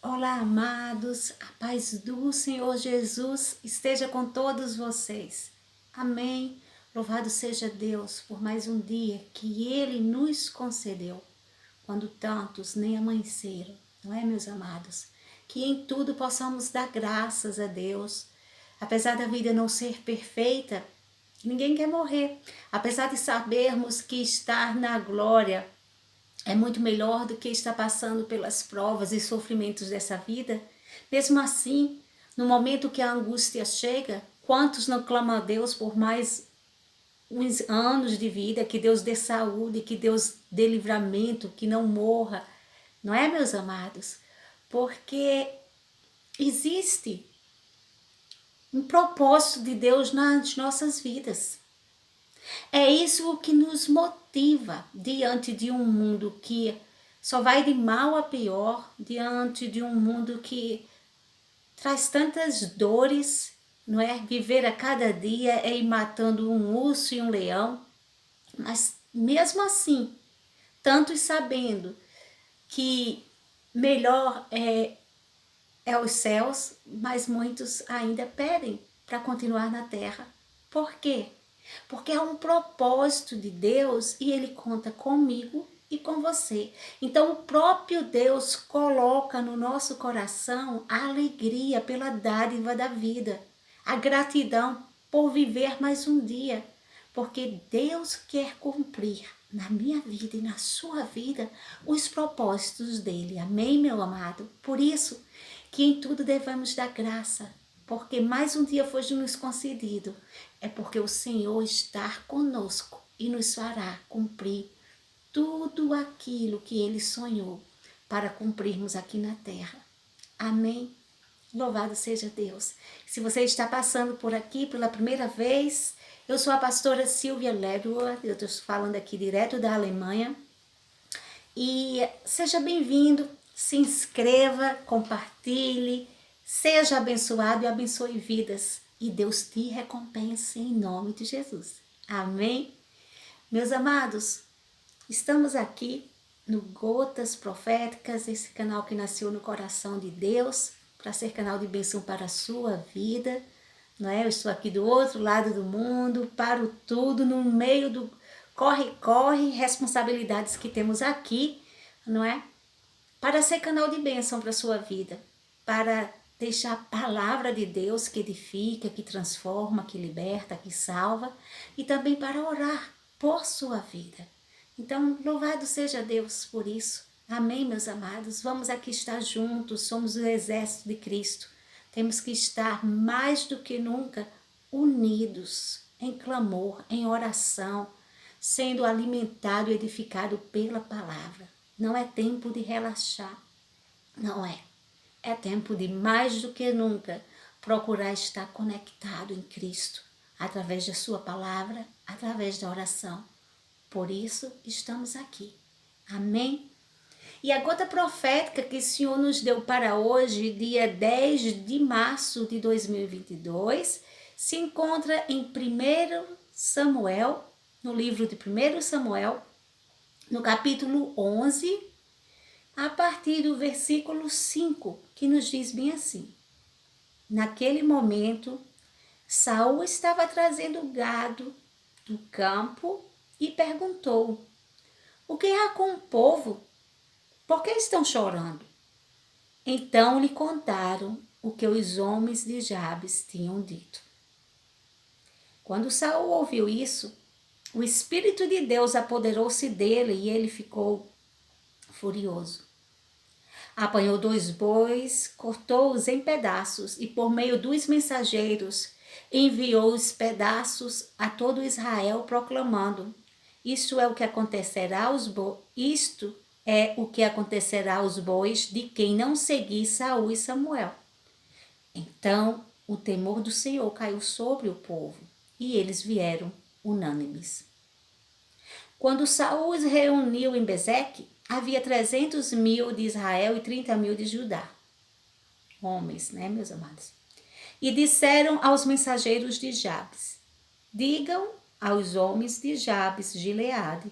Olá, amados, a paz do Senhor Jesus esteja com todos vocês. Amém. Louvado seja Deus por mais um dia que Ele nos concedeu, quando tantos nem amanheceram, não é, meus amados? Que em tudo possamos dar graças a Deus. Apesar da vida não ser perfeita, ninguém quer morrer. Apesar de sabermos que estar na glória é muito melhor do que estar passando pelas provas e sofrimentos dessa vida. Mesmo assim, no momento que a angústia chega, quantos não clamam a Deus por mais uns anos de vida, que Deus dê saúde, que Deus dê livramento, que não morra, não é, meus amados? Porque existe um propósito de Deus nas nossas vidas. É isso que nos motiva diante de um mundo que só vai de mal a pior, diante de um mundo que traz tantas dores, não é? Viver a cada dia é ir matando um urso e um leão, mas mesmo assim, tantos sabendo que melhor é os céus, mas muitos ainda pedem para continuar na terra. Por quê? Porque é um propósito de Deus e Ele conta comigo e com você. Então o próprio Deus coloca no nosso coração a alegria pela dádiva da vida, a gratidão por viver mais um dia, porque Deus quer cumprir na minha vida e na sua vida os propósitos dele. Amém, meu amado? Por isso que em tudo devemos dar graça, porque mais um dia foi nos concedido. É porque o Senhor está conosco e nos fará cumprir tudo aquilo que Ele sonhou para cumprirmos aqui na terra. Amém? Louvado seja Deus. Se você está passando por aqui pela primeira vez, eu sou a pastora Silvia Ledward, eu estou falando aqui direto da Alemanha. E seja bem-vindo, se inscreva, compartilhe, seja abençoado e abençoe vidas. E Deus te recompense em nome de Jesus. Amém? Meus amados, estamos aqui no Gotas Proféticas, esse canal que nasceu no coração de Deus, para ser canal de bênção para a sua vida, não é? Eu estou aqui do outro lado do mundo, paro tudo no meio do corre, responsabilidades que temos aqui, não é? Para ser canal de bênção para a sua vida, para deixar a palavra de Deus que edifica, que transforma, que liberta, que salva, e também para orar por sua vida. Então, louvado seja Deus por isso. Amém, meus amados? Vamos aqui estar juntos, somos o exército de Cristo. Temos que estar mais do que nunca unidos em clamor, em oração, sendo alimentado e edificado pela palavra. Não é tempo de relaxar, não é. É tempo de mais do que nunca procurar estar conectado em Cristo, através da sua palavra, através da oração. Por isso estamos aqui. Amém? E a gota profética que o Senhor nos deu para hoje, dia 10 de março de 2022, se encontra em 1 Samuel, no livro de 1 Samuel, no capítulo 11, a partir do versículo 5, que nos diz bem assim: naquele momento, Saul estava trazendo gado do campo e perguntou: o que há com o povo? Por que estão chorando? Então lhe contaram o que os homens de Jabes tinham dito. Quando Saul ouviu isso, o Espírito de Deus apoderou-se dele e ele ficou furioso. Apanhou 2 bois, cortou-os em pedaços e por meio dos mensageiros enviou os pedaços a todo Israel proclamando: Isto é o que acontecerá aos bois de quem não seguir Saul e Samuel. Então o temor do Senhor caiu sobre o povo e eles vieram unânimes. Quando Saul os reuniu em Bezeque, havia 300.000 de Israel e 30.000 de Judá. Homens, né, meus amados? E disseram aos mensageiros de Jabes: digam aos homens de Jabes Gileade: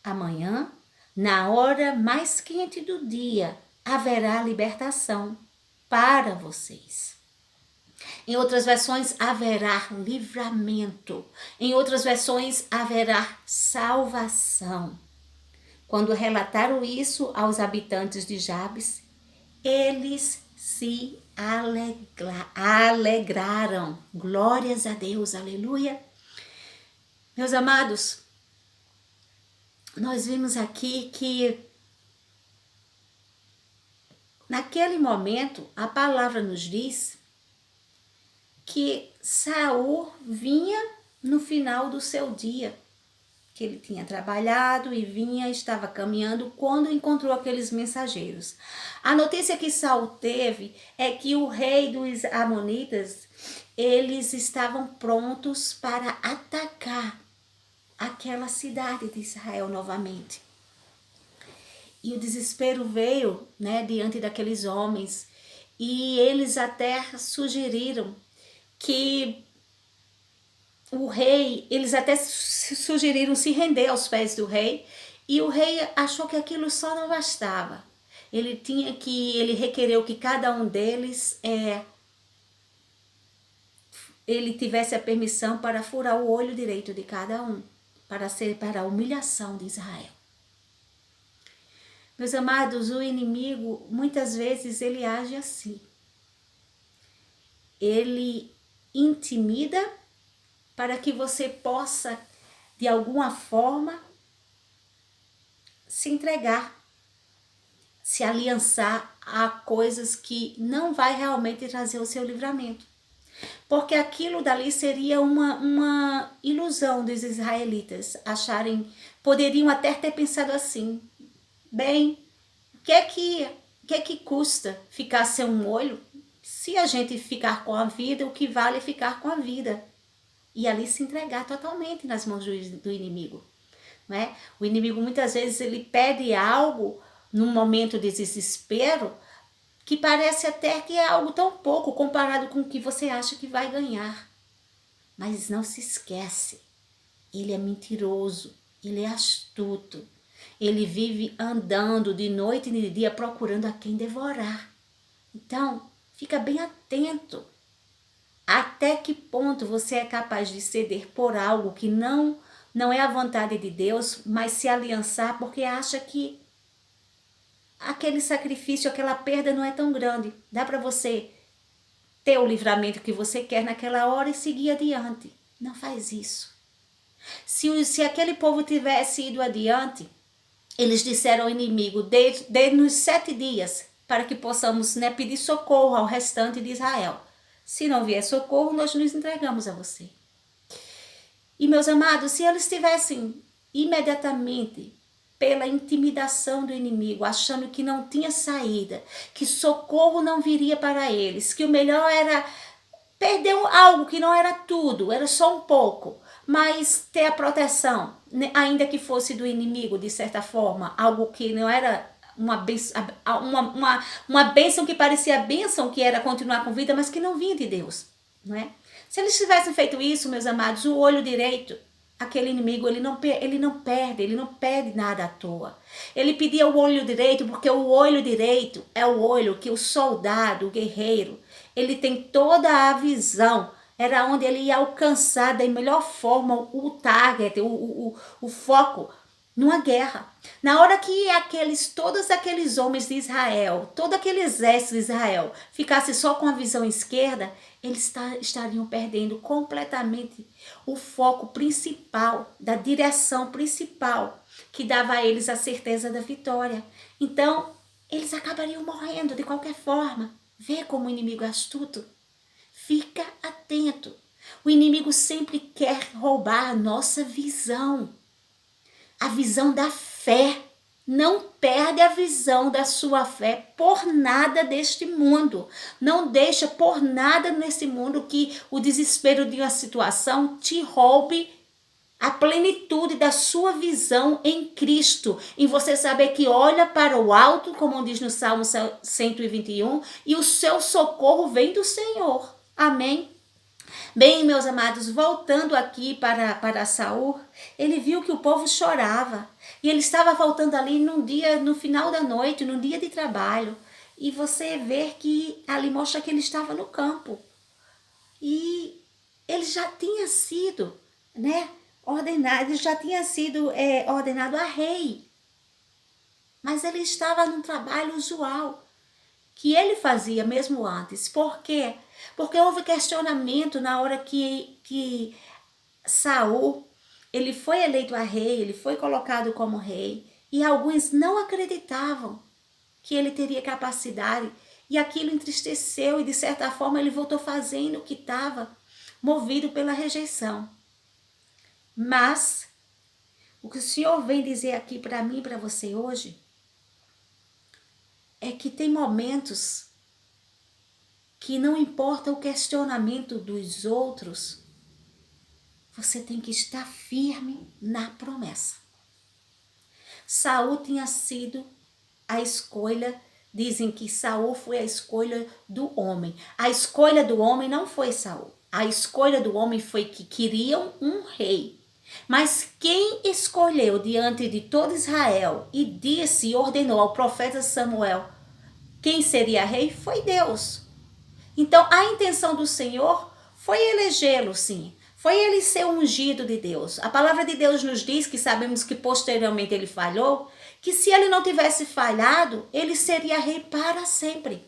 amanhã, na hora mais quente do dia, haverá libertação para vocês. Em outras versões, haverá livramento. Em outras versões, haverá salvação. Quando relataram isso aos habitantes de Jabes, eles se alegraram. Glórias a Deus, aleluia. Meus amados, nós vimos aqui que naquele momento a palavra nos diz que Saul vinha no final do seu dia, que ele tinha trabalhado e estava caminhando quando encontrou aqueles mensageiros. A notícia que Saul teve é que o rei dos Amonitas, eles estavam prontos para atacar aquela cidade de Israel novamente. E o desespero veio, diante daqueles homens, e eles até sugeriram que o rei, eles até sugeriram se render aos pés do rei, e o rei achou que aquilo só não bastava. Ele requereu que cada um deles ele tivesse a permissão para furar o olho direito de cada um, para a humilhação de Israel. Meus amados, o inimigo, muitas vezes, ele age assim. Ele intimida para que você possa, de alguma forma, se entregar, se aliançar a coisas que não vai realmente trazer o seu livramento. Porque aquilo dali seria uma ilusão dos israelitas, poderiam até ter pensado assim: bem, o que é que custa ficar sem um olho? Se a gente ficar com a vida, o que vale é ficar com a vida. E ali se entregar totalmente nas mãos do inimigo. Né? O inimigo muitas vezes ele pede algo num momento de desespero que parece até que é algo tão pouco comparado com o que você acha que vai ganhar. Mas não se esquece, ele é mentiroso, ele é astuto. Ele vive andando de noite e de dia procurando a quem devorar. Então, fica bem atento. Até que ponto você é capaz de ceder por algo que não é a vontade de Deus, mas se aliançar porque acha que aquele sacrifício, aquela perda não é tão grande. Dá para você ter o livramento que você quer naquela hora e seguir adiante. Não faz isso. Se aquele povo tivesse ido adiante, eles disseram ao inimigo: dê-nos 7 dias para que possamos pedir socorro ao restante de Israel. Se não vier socorro, nós nos entregamos a você. E, meus amados, se eles tivessem imediatamente, pela intimidação do inimigo, achando que não tinha saída, que socorro não viria para eles, que o melhor era perder algo que não era tudo, era só um pouco, mas ter a proteção, ainda que fosse do inimigo, de certa forma, algo que não era uma bênção que parecia bênção, que era continuar com vida, mas que não vinha de Deus, não é? Se eles tivessem feito isso, meus amados, o olho direito, aquele inimigo, ele não perde nada à toa. Ele pedia o olho direito porque o olho direito é o olho que o soldado, o guerreiro, ele tem toda a visão. Era onde ele ia alcançar da melhor forma o target, o foco numa guerra. Na hora que todos aqueles homens de Israel, todo aquele exército de Israel ficasse só com a visão esquerda, eles estariam perdendo completamente o foco principal, da direção principal, que dava a eles a certeza da vitória. Então, eles acabariam morrendo de qualquer forma. Vê como o inimigo é astuto? Fica atento. O inimigo sempre quer roubar a nossa visão. A visão da fé. Não perde a visão da sua fé por nada deste mundo. Não deixa por nada nesse mundo que o desespero de uma situação te roube a plenitude da sua visão em Cristo. Em você saber que olha para o alto, como diz no Salmo 121, e o seu socorro vem do Senhor. Amém? Bem, meus amados, voltando aqui para Saul, ele viu que o povo chorava. E ele estava voltando ali no final da noite, num dia de trabalho. E você vê que ali mostra que ele estava no campo. E ele já tinha sido, né, ordenado, ele já tinha sido ordenado a rei. Mas ele estava num trabalho usual, que ele fazia mesmo antes. Por quê? Porque houve questionamento na hora que Saul, ele foi eleito a rei, ele foi colocado como rei, e alguns não acreditavam que ele teria capacidade, e aquilo entristeceu, e de certa forma ele voltou fazendo o que estava, movido pela rejeição. Mas, o que o Senhor vem dizer aqui para mim e para você hoje, é que tem momentos que não importa o questionamento dos outros, você tem que estar firme na promessa. Saul tinha sido a escolha, dizem que Saul foi a escolha do homem. A escolha do homem não foi Saul. A escolha do homem foi que queriam um rei. Mas quem escolheu diante de todo Israel e disse e ordenou ao profeta Samuel quem seria rei foi Deus. Então a intenção do Senhor foi elegê-lo, sim. Foi ele ser ungido de Deus. A palavra de Deus nos diz, que sabemos que posteriormente ele falhou, que se ele não tivesse falhado, ele seria rei para sempre.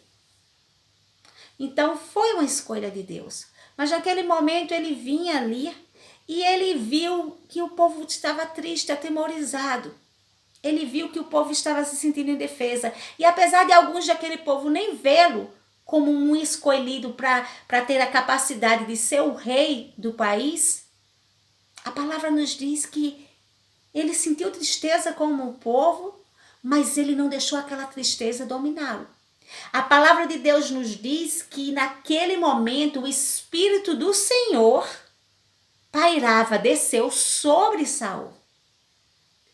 Então foi uma escolha de Deus. Mas naquele momento ele vinha ali e ele viu que o povo estava triste, atemorizado. Ele viu que o povo estava se sentindo indefesa. E apesar de alguns daquele povo nem vê-lo como um escolhido para ter a capacidade de ser o rei do país, a palavra nos diz que ele sentiu tristeza como o povo, mas ele não deixou aquela tristeza dominá-lo. A palavra de Deus nos diz que naquele momento o Espírito do Senhor pairava, desceu sobre Saul.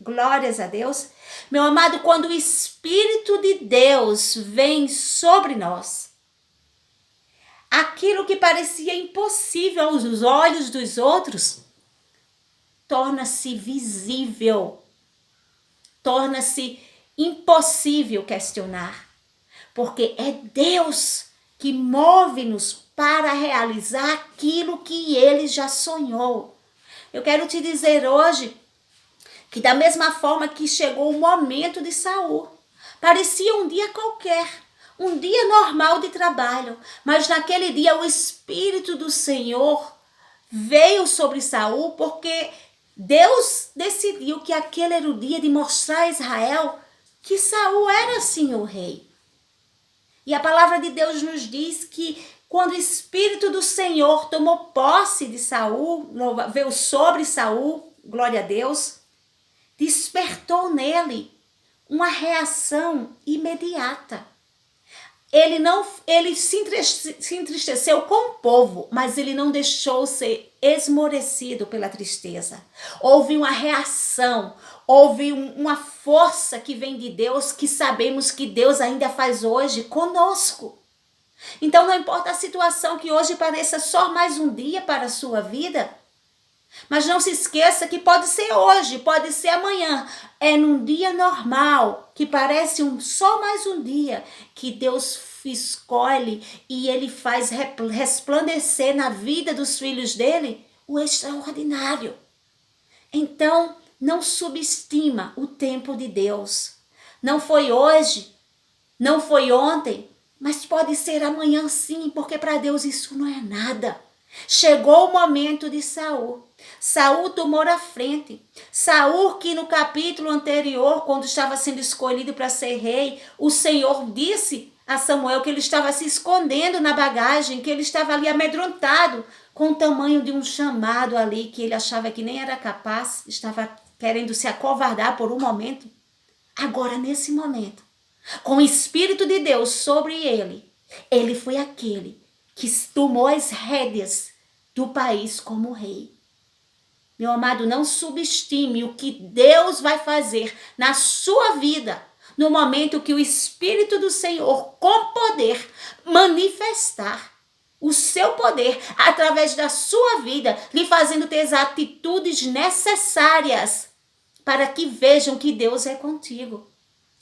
Glórias a Deus. Meu amado, quando o Espírito de Deus vem sobre nós, aquilo que parecia impossível aos olhos dos outros, torna-se visível, torna-se impossível questionar, porque é Deus que move-nos para realizar aquilo que Ele já sonhou. Eu quero te dizer hoje que da mesma forma que chegou o momento de Saul, parecia um dia qualquer, um dia normal de trabalho, mas naquele dia o Espírito do Senhor veio sobre Saul, porque Deus decidiu que aquele era o dia de mostrar a Israel que Saul era sim o rei. E a palavra de Deus nos diz que quando o Espírito do Senhor tomou posse de Saul, veio sobre Saul, glória a Deus, despertou nele uma reação imediata. Ele se entristeceu com o povo, mas ele não deixou ser esmorecido pela tristeza. Houve uma reação, houve uma força que vem de Deus, que sabemos que Deus ainda faz hoje conosco. Então não importa a situação que hoje pareça só mais um dia para a sua vida, mas não se esqueça que pode ser hoje, pode ser amanhã. É num dia normal, que parece só mais um dia, que Deus escolhe e Ele faz resplandecer na vida dos filhos dele o extraordinário. Então, não subestima o tempo de Deus. Não foi hoje, não foi ontem, mas pode ser amanhã sim, porque para Deus isso não é nada. Chegou o momento de Saul. Saul tomou a frente. Saul, que no capítulo anterior, quando estava sendo escolhido para ser rei, o Senhor disse a Samuel que ele estava se escondendo na bagagem, que ele estava ali amedrontado com o tamanho de um chamado ali, que ele achava que nem era capaz, estava querendo se acovardar por um momento. Agora, nesse momento, com o Espírito de Deus sobre ele, ele foi aquele que tomou as rédeas do país como rei. Meu amado, não subestime o que Deus vai fazer na sua vida no momento que o Espírito do Senhor, com poder, manifestar o seu poder através da sua vida, lhe fazendo ter as atitudes necessárias para que vejam que Deus é contigo.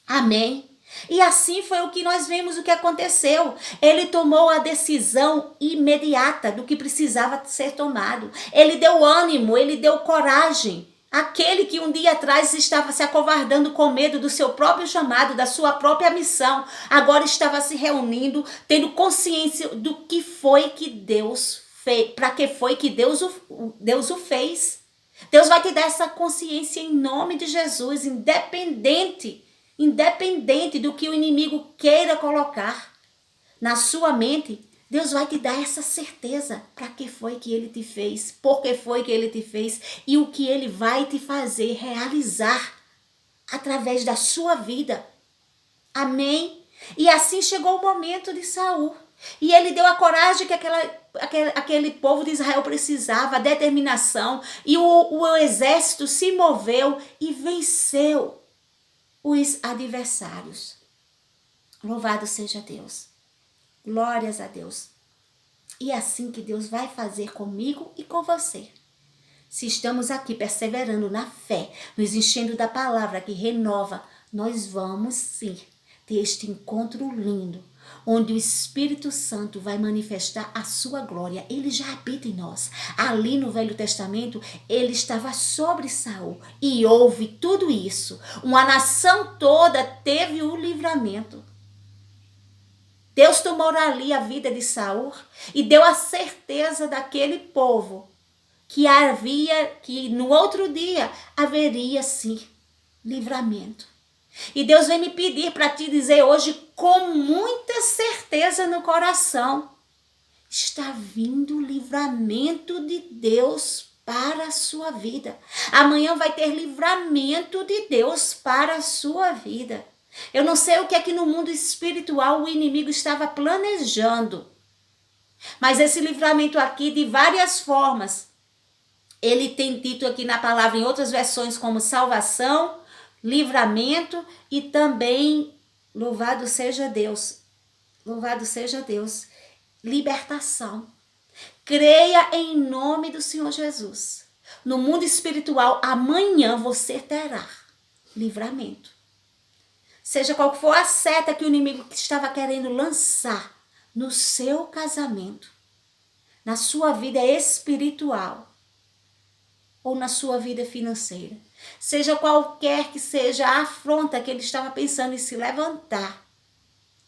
Amém? E assim foi o que nós vemos o que aconteceu. Ele tomou a decisão imediata do que precisava ser tomado. Ele deu ânimo, ele deu coragem. Aquele que um dia atrás estava se acovardando com medo do seu próprio chamado, da sua própria missão, agora estava se reunindo, tendo consciência do que foi que Deus fez, para que foi que Deus o fez. Deus vai te dar essa consciência em nome de Jesus, independente do que o inimigo queira colocar na sua mente. Deus vai te dar essa certeza para que foi que ele te fez, por que foi que ele te fez e o que ele vai te fazer realizar através da sua vida. Amém? E assim chegou o momento de Saul. E ele deu a coragem que aquele povo de Israel precisava, a determinação. E o exército se moveu e venceu os adversários. Louvado seja Deus. Glórias a Deus. E é assim que Deus vai fazer comigo e com você. Se estamos aqui perseverando na fé, nos enchendo da palavra que renova, nós vamos sim ter este encontro lindo, onde o Espírito Santo vai manifestar a sua glória. Ele já habita em nós. Ali no Velho Testamento, ele estava sobre Saul e houve tudo isso. Uma nação toda teve o livramento. Deus tomou ali a vida de Saul e deu a certeza daquele povo que no outro dia haveria sim livramento. E Deus vem me pedir para te dizer hoje com muita certeza no coração, está vindo o livramento de Deus para a sua vida. Amanhã vai ter livramento de Deus para a sua vida. Eu não sei o que é que no mundo espiritual o inimigo estava planejando. Mas esse livramento aqui, de várias formas, ele tem dito aqui na palavra, em outras versões, como salvação, livramento e também, louvado seja Deus, libertação. Creia em nome do Senhor Jesus. No mundo espiritual, amanhã você terá livramento. Seja qual for a seta que o inimigo estava querendo lançar no seu casamento, na sua vida espiritual ou na sua vida financeira. Seja qualquer que seja a afronta que ele estava pensando em se levantar.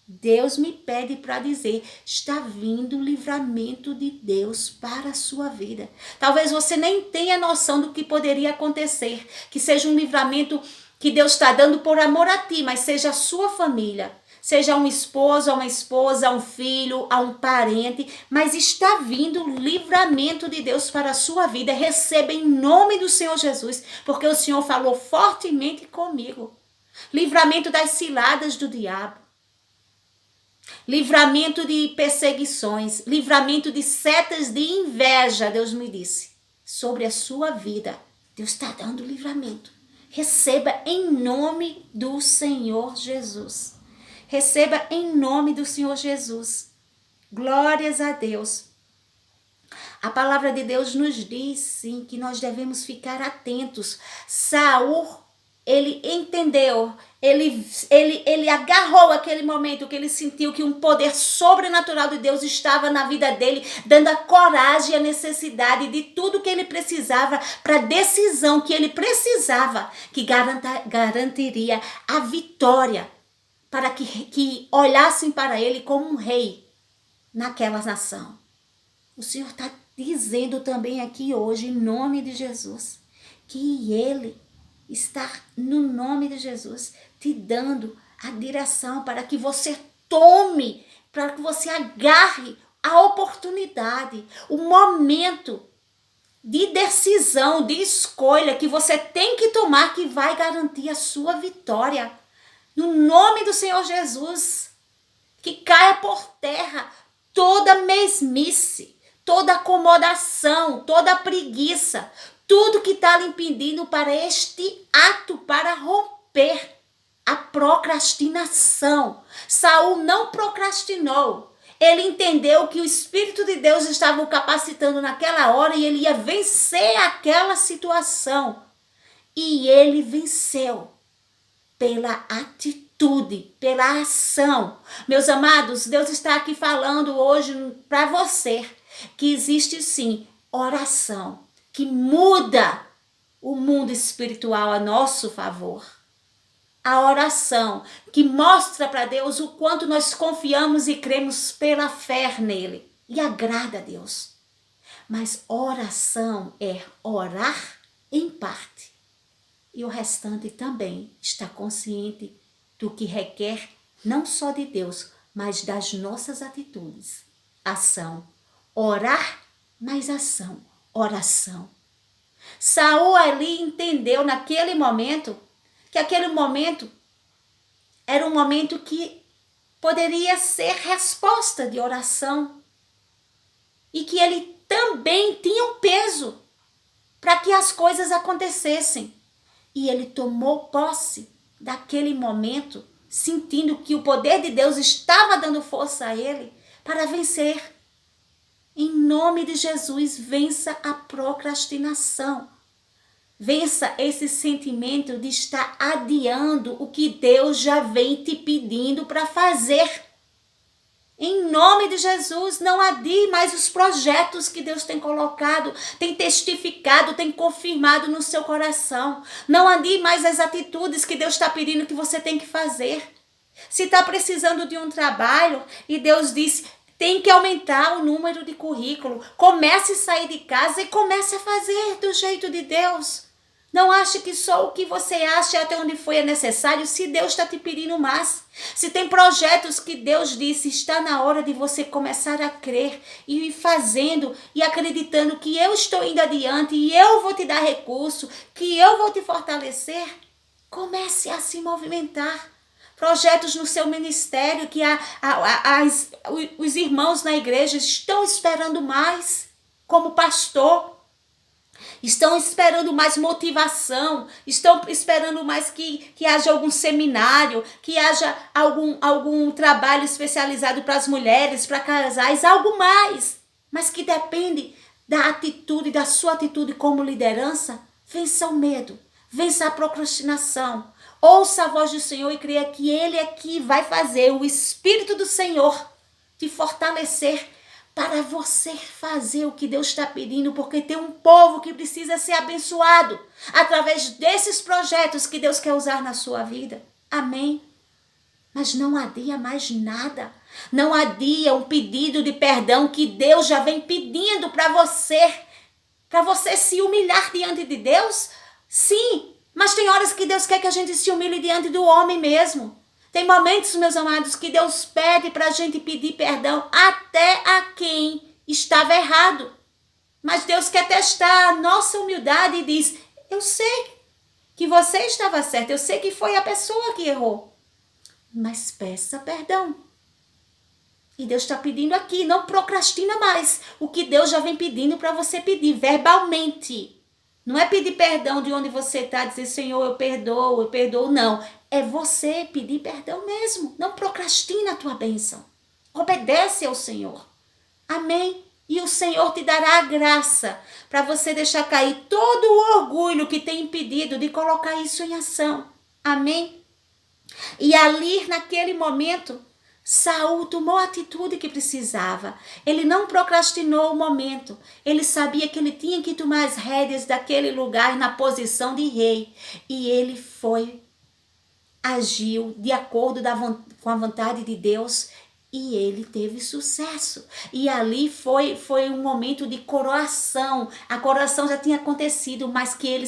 Deus me pede para dizer, está vindo o livramento de Deus para a sua vida. Talvez você nem tenha noção do que poderia acontecer, que seja um livramento que Deus está dando por amor a ti, mas seja a sua família, seja um esposo, uma esposa, um filho, a um parente, mas está vindo o livramento de Deus para a sua vida. Receba em nome do Senhor Jesus, porque o Senhor falou fortemente comigo. Livramento das ciladas do diabo, livramento de perseguições, livramento de setas de inveja, Deus me disse, sobre a sua vida. Deus está dando livramento. Receba em nome do Senhor Jesus. Receba em nome do Senhor Jesus. Glórias a Deus. A palavra de Deus nos diz, sim, que nós devemos ficar atentos. Saul, ele entendeu, ele agarrou aquele momento que ele sentiu que um poder sobrenatural de Deus estava na vida dele, dando a coragem e a necessidade de tudo que ele precisava para a decisão que ele precisava, que garantiria a vitória, para que olhassem para ele como um rei naquela nação. O Senhor está dizendo também aqui hoje, em nome de Jesus, que ele está, no nome de Jesus, te dando a direção para que você tome, para que você agarre a oportunidade, o momento de decisão, de escolha que você tem que tomar, que vai garantir a sua vitória. No nome do Senhor Jesus, que caia por terra toda mesmice, toda acomodação, toda preguiça, tudo que está lhe impedindo para este ato, para romper a procrastinação. Saul não procrastinou. Ele entendeu que o Espírito de Deus estava o capacitando naquela hora e ele ia vencer aquela situação. E ele venceu pela atitude atitude, pela ação. Meus amados, Deus está aqui falando hoje para você que existe sim oração que muda o mundo espiritual a nosso favor. A oração que mostra para Deus o quanto nós confiamos e cremos pela fé nele e agrada a Deus. Mas oração é orar em parte e o restante também está consciente do que requer não só de Deus, mas das nossas atitudes. Ação. Orar, mais ação. Oração. Saul ali entendeu naquele momento que aquele momento era um momento que poderia ser resposta de oração e que ele também tinha um peso para que as coisas acontecessem. E ele tomou posse daquele momento, sentindo que o poder de Deus estava dando força a ele para vencer. Em nome de Jesus, vença a procrastinação. Vença esse sentimento de estar adiando o que Deus já vem te pedindo para fazer. Em nome de Jesus, não adie mais os projetos que Deus tem colocado, tem testificado, tem confirmado no seu coração. Não adie mais as atitudes que Deus está pedindo que você tem que fazer. Se está precisando de um trabalho e Deus diz, tem que aumentar o número de currículo, comece a sair de casa e comece a fazer do jeito de Deus. Não ache que só o que você acha até onde foi necessário, se Deus está te pedindo mais. Se tem projetos que Deus disse, está na hora de você começar a crer e ir fazendo e acreditando que eu estou indo adiante e eu vou te dar recurso, que eu vou te fortalecer. Comece a se movimentar. Projetos no seu ministério que os irmãos na igreja estão esperando mais, como pastor. Estão esperando mais motivação, estão esperando mais que haja algum seminário, que haja algum trabalho especializado para as mulheres, para casais, algo mais. Mas que depende da atitude, da sua atitude como liderança. Vença o medo, vença a procrastinação. Ouça a voz do Senhor e creia que Ele é que vai fazer o Espírito do Senhor te fortalecer para você fazer o que Deus está pedindo, porque tem um povo que precisa ser abençoado através desses projetos que Deus quer usar na sua vida. Amém? Mas não adia mais nada. Não adia um pedido de perdão que Deus já vem pedindo para você se humilhar diante de Deus. Sim, mas tem horas que Deus quer que a gente se humilhe diante do homem mesmo. Tem momentos, meus amados, que Deus pede para a gente pedir perdão até a quem estava errado. Mas Deus quer testar a nossa humildade e diz, eu sei que você estava certo, eu sei que foi a pessoa que errou. Mas peça perdão. E Deus está pedindo aqui, não procrastina mais o que Deus já vem pedindo para você pedir verbalmente. Não é pedir perdão de onde você está, dizer, Senhor, eu perdoo, não. É você pedir perdão mesmo. Não procrastina a tua bênção. Obedece ao Senhor. Amém? E o Senhor te dará a graça para você deixar cair todo o orgulho que tem impedido de colocar isso em ação. Amém? E ali, naquele momento, Saul tomou a atitude que precisava. Ele não procrastinou o momento. Ele sabia que ele tinha que tomar as rédeas daquele lugar na posição de rei. E ele agiu de acordo com a vontade de Deus e ele teve sucesso. E ali foi um momento de coroação. A coroação já tinha acontecido, mas que ele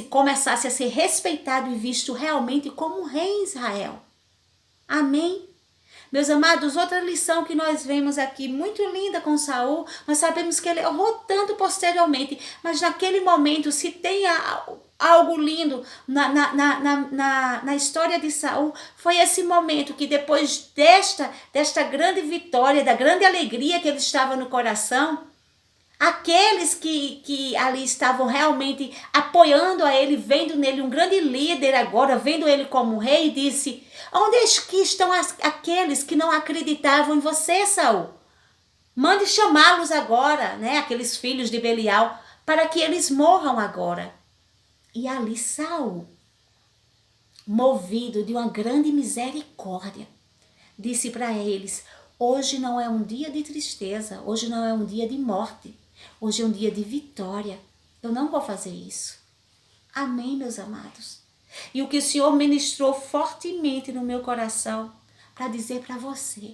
começasse a ser respeitado e visto realmente como um rei em Israel. Amém? Meus amados, outra lição que nós vemos aqui, muito linda com Saul, nós sabemos que ele errou tanto posteriormente, mas naquele momento, se tem algo lindo na história de Saul, foi esse momento que depois desta grande vitória, da grande alegria que ele estava no coração, aqueles que ali estavam realmente apoiando a ele, vendo nele um grande líder agora, vendo ele como rei, disse, onde estão aqueles que não acreditavam em você, Saul? Mande chamá-los agora, né? Aqueles filhos de Belial, para que eles morram agora. E ali Saul movido de uma grande misericórdia, disse para eles: hoje não é um dia de tristeza, hoje não é um dia de morte, hoje é um dia de vitória. Eu não vou fazer isso. Amém, meus amados? E o que o Senhor ministrou fortemente no meu coração para dizer para você.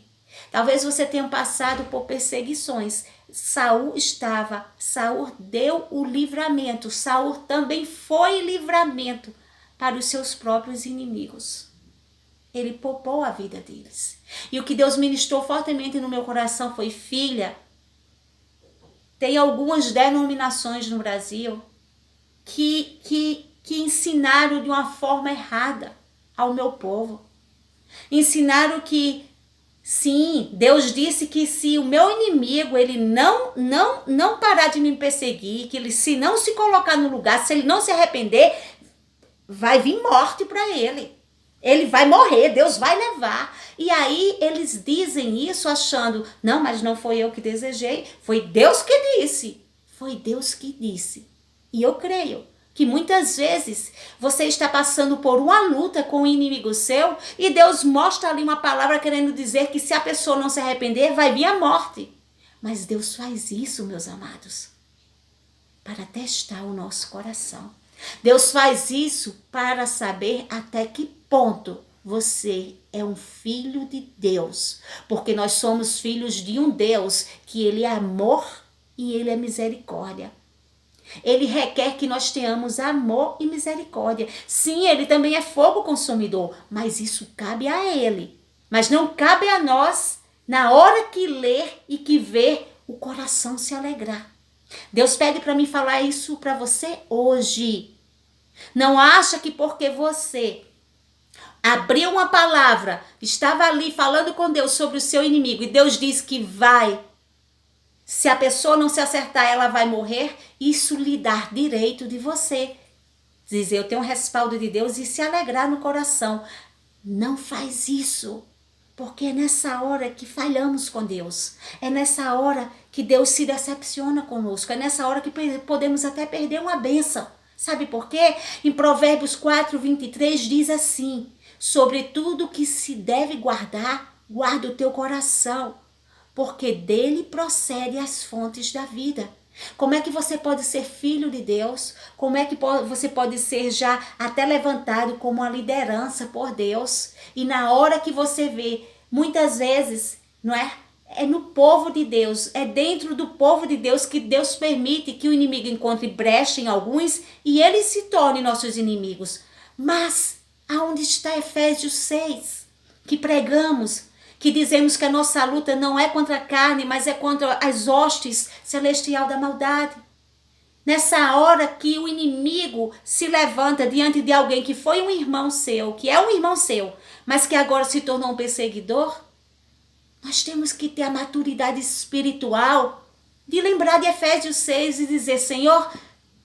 Talvez você tenha passado por perseguições. Saul deu o livramento. Saul também foi livramento para os seus próprios inimigos. Ele poupou a vida deles. E o que Deus ministrou fortemente no meu coração foi: filha, tem algumas denominações no Brasil que ensinaram de uma forma errada ao meu povo. Ensinaram que, sim, Deus disse que se o meu inimigo, ele não parar de me perseguir, que ele se não se colocar no lugar, se ele não se arrepender, vai vir morte para ele. Ele vai morrer, Deus vai levar. E aí eles dizem isso achando: não, mas não foi eu que desejei, foi Deus que disse. Foi Deus que disse. E eu creio que muitas vezes você está passando por uma luta com o inimigo seu e Deus mostra ali uma palavra querendo dizer que se a pessoa não se arrepender, vai vir a morte. Mas Deus faz isso, meus amados, para testar o nosso coração. Deus faz isso para saber até que ponto você é um filho de Deus. Porque nós somos filhos de um Deus que Ele é amor e Ele é misericórdia. Ele requer que nós tenhamos amor e misericórdia. Sim, Ele também é fogo consumidor, mas isso cabe a Ele. Mas não cabe a nós, na hora que ler e que ver, o coração se alegrar. Deus pede para mim falar isso para você hoje. Não acha que porque você abriu uma palavra, estava ali falando com Deus sobre o seu inimigo e Deus diz que vai, se a pessoa não se acertar, ela vai morrer, isso lhe dá direito de você dizer: eu tenho um respaldo de Deus, e se alegrar no coração. Não faz isso, porque é nessa hora que falhamos com Deus. É nessa hora que Deus se decepciona conosco. É nessa hora que podemos até perder uma bênção. Sabe por quê? Em Provérbios 4:23 diz assim: sobre tudo que se deve guardar, guarda o teu coração, porque dele procede as fontes da vida. Como é que você pode ser filho de Deus? Como é que você pode ser já até levantado como uma liderança por Deus? E na hora que você vê, muitas vezes, não é? É no povo de Deus, é dentro do povo de Deus que Deus permite que o inimigo encontre brecha em alguns e eles se tornem nossos inimigos. Mas aonde está Efésios 6, que pregamos, que dizemos que a nossa luta não é contra a carne, mas é contra as hostes celestial da maldade? Nessa hora que o inimigo se levanta diante de alguém que foi um irmão seu, que é um irmão seu, mas que agora se tornou um perseguidor, nós temos que ter a maturidade espiritual de lembrar de Efésios 6 e dizer: Senhor,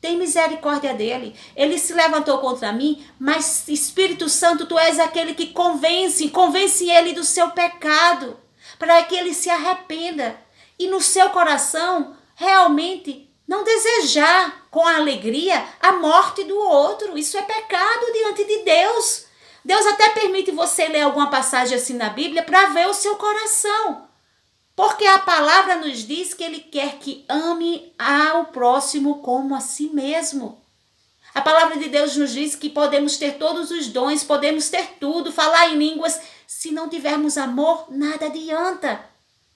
tem misericórdia dele. Ele se levantou contra mim, mas Espírito Santo, tu és aquele que convence ele do seu pecado, para que ele se arrependa. E no seu coração, realmente, não desejar com alegria a morte do outro. Isso é pecado diante de Deus. Deus até permite você ler alguma passagem assim na Bíblia para ver o seu coração. Porque a palavra nos diz que Ele quer que ame ao próximo como a si mesmo. A palavra de Deus nos diz que podemos ter todos os dons, podemos ter tudo, falar em línguas. Se não tivermos amor, nada adianta.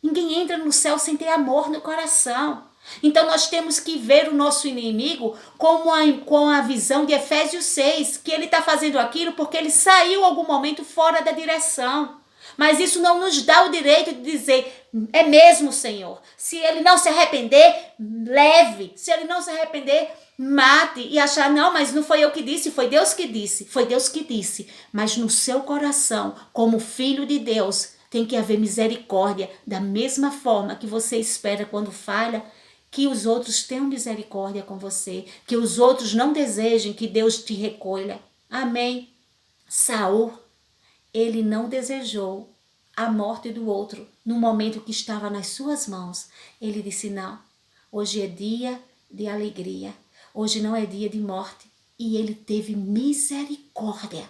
Ninguém entra no céu sem ter amor no coração. Então nós temos que ver o nosso inimigo com a visão de Efésios 6, que ele está fazendo aquilo porque ele saiu em algum momento fora da direção. Mas isso não nos dá o direito de dizer: é mesmo, Senhor. Se ele não se arrepender, leve. Se ele não se arrepender, mate. E achar: não, mas não foi eu que disse, foi Deus que disse. Foi Deus que disse. Mas no seu coração, como filho de Deus, tem que haver misericórdia. Da mesma forma que você espera quando falha, que os outros tenham misericórdia com você. Que os outros não desejem que Deus te recolha. Amém? Saul, ele não desejou a morte do outro no momento que estava nas suas mãos. Ele disse: não, hoje é dia de alegria, hoje não é dia de morte. E ele teve misericórdia.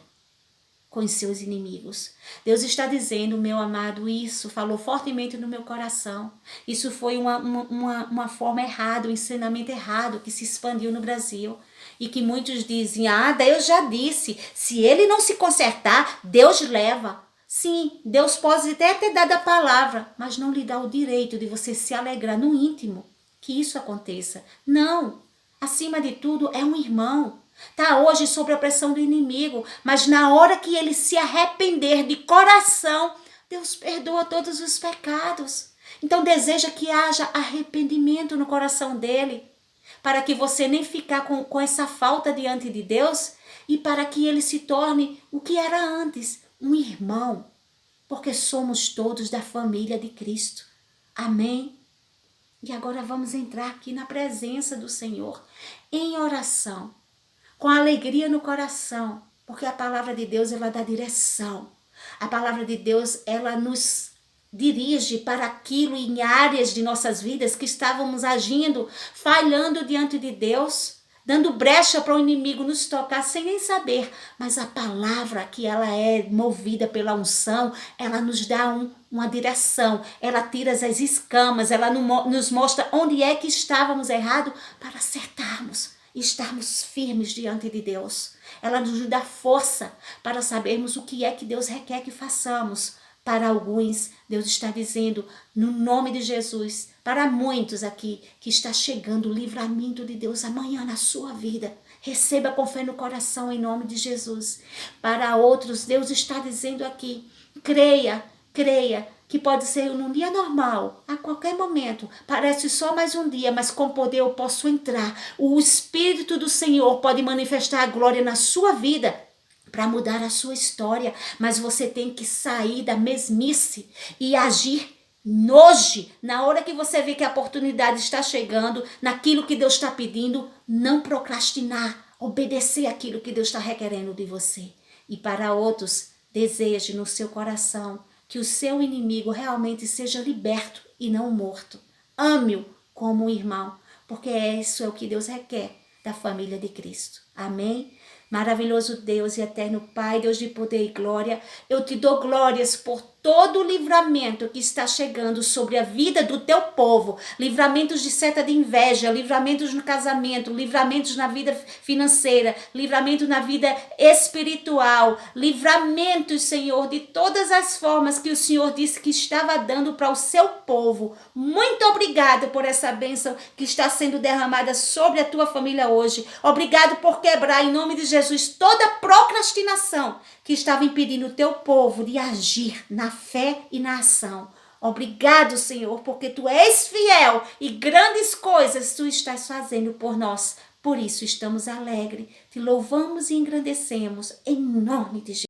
com os seus inimigos. Deus está dizendo, meu amado, isso falou fortemente no meu coração. Isso foi uma forma errada, um ensinamento errado que se expandiu no Brasil. E que muitos dizem, Deus já disse, se ele não se consertar, Deus leva. Sim, Deus pode até ter dado a palavra, mas não lhe dá o direito de você se alegrar no íntimo que isso aconteça. Não, acima de tudo é um irmão. Está hoje sob a pressão do inimigo, mas na hora que ele se arrepender de coração, Deus perdoa todos os pecados. Então deseja que haja arrependimento no coração dele, para que você nem ficar com essa falta diante de Deus e para que ele se torne o que era antes, um irmão, porque somos todos da família de Cristo. Amém? E agora vamos entrar aqui na presença do Senhor, em oração, com alegria no coração, porque a palavra de Deus, ela dá direção. A palavra de Deus, ela nos dirige para aquilo em áreas de nossas vidas que estávamos agindo, falhando diante de Deus, dando brecha para o inimigo nos tocar sem nem saber. Mas a palavra, que ela é movida pela unção, ela nos dá uma direção, ela tira as escamas, ela nos mostra onde é que estávamos errados para acertarmos e estarmos firmes diante de Deus. Ela nos dá força para sabermos o que é que Deus requer que façamos. Para alguns, Deus está dizendo, no nome de Jesus, para muitos aqui, que está chegando o livramento de Deus amanhã na sua vida. Receba com fé no coração em nome de Jesus. Para outros, Deus está dizendo aqui, creia, que pode ser num dia normal, a qualquer momento. Parece só mais um dia, mas com poder eu posso entrar. O Espírito do Senhor pode manifestar a glória na sua vida, para mudar a sua história, mas você tem que sair da mesmice e agir hoje, na hora que você vê que a oportunidade está chegando, naquilo que Deus está pedindo, não procrastinar, obedecer aquilo que Deus está requerendo de você. E para outros, deseje no seu coração que o seu inimigo realmente seja liberto e não morto. Ame-o como um irmão, porque isso é o que Deus requer da família de Cristo. Amém? Maravilhoso Deus e eterno Pai, Deus de poder e glória, eu te dou glórias por todo o livramento que está chegando sobre a vida do teu povo. Livramentos de seta de inveja, livramentos no casamento, livramentos na vida financeira, livramento na vida espiritual, livramentos, Senhor, de todas as formas que o Senhor disse que estava dando para o seu povo. Muito obrigado por essa bênção que está sendo derramada sobre a tua família hoje. Obrigado por quebrar, em nome de Jesus, toda procrastinação que estava impedindo o teu povo de agir na fé e na ação. Obrigado, Senhor, porque tu és fiel e grandes coisas tu estás fazendo por nós. Por isso estamos alegres, te louvamos e engrandecemos em nome de Jesus.